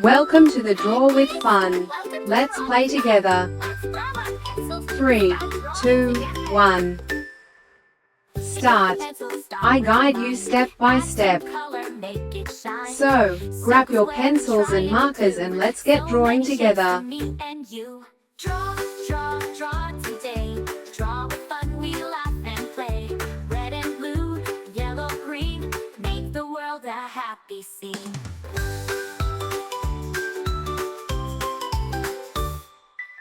Welcome to the Draw with Fun. Let's play together. 3, 2, 1. Start. I guide you step by step. So, grab your pencils and markers and let's get drawing together. Draw, draw, draw today. Draw with fun, we laugh and play. Red and blue, yellow, green, make the world a happy scene.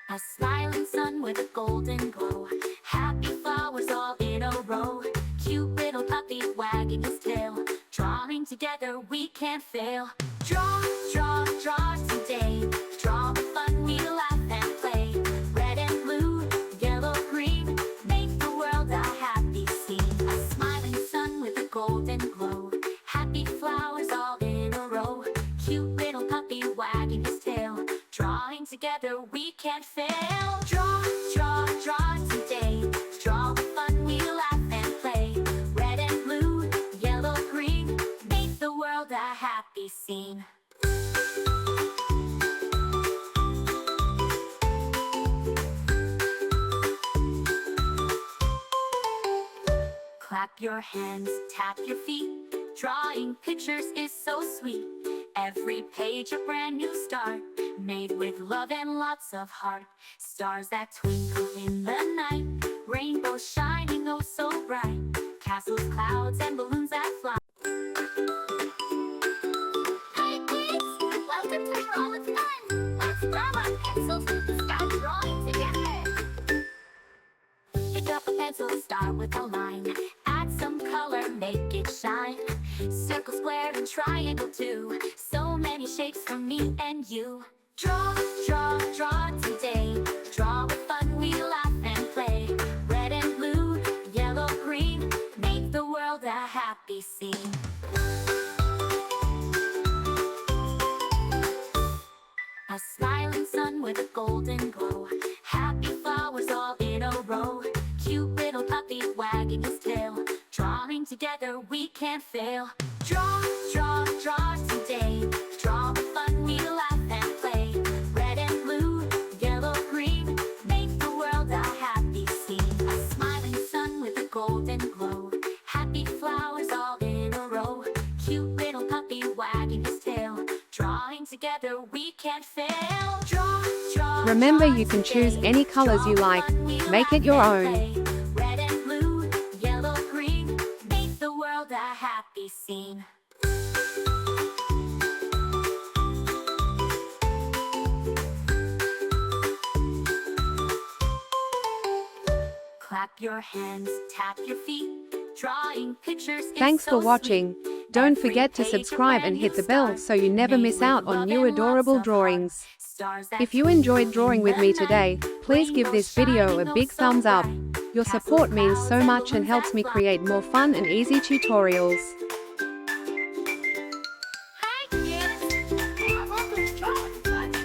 A smiling sun with a golden glow. Happy flowers all in a row. Cute little puppy wagging his tail. Drawing together we can't fail. Draw, draw, draw today. Draw with fun, we laugh and play. Red and blue, yellow, green, make the world a happy scene. A smiling sun with a golden glow. Happy flowers all in a row. Cute little puppy wagging his tail. Drawing together we can't fail. Draw, draw, draw today. Draw with fun, we laugh and play. Red and blue, yellow, green, make the world a happy scene. Clap your hands, tap your feet. Drawing pictures is so sweet. Every page a brand new start, made with love and lots of heart. Stars that twinkle in the night, rainbows shining oh so bright. Castles, clouds, and balloons that fly. Hi kids, welcome to Draw with Fun. Let's grab our pencils and start drawing together. Pick up a pencil, start with a line. Add some color, make it shine. Circle, square, and triangle too. So many shapes for me and you. Draw, draw, draw today. Draw with fun, we laugh and play. Red and blue, yellow, green, make the world a happy scene. A smiling sun with a golden glow. Happy flowers all in a row. Cute little puppy wagging his tail. Drawing together we can't fail. Draw, draw, draw today. Draw with fun, we laugh and play. Red and blue, yellow, green, make the world a happy scene. A smiling sun with a golden glow. Happy flowers all in a row. Cute little puppy wagging his tail. Drawing together we can't fail. Draw, draw, Remember, you can choose any colors you like. Make it your own. Red and blue, yellow, green, make the world a happy scene. Clap your hands, tap your feet. Drawing pictures is Thanks so for watching. sweet. Don't Every forget to page a subscribe brand and hit new the bell start, so you never made miss with out love on new and adorable lots of heart. drawings. Stars that If you enjoyed twinkle drawing in with the me night, today, please give this video a big thumbs up. Your support means so much and helps me create more fun and easy tutorials.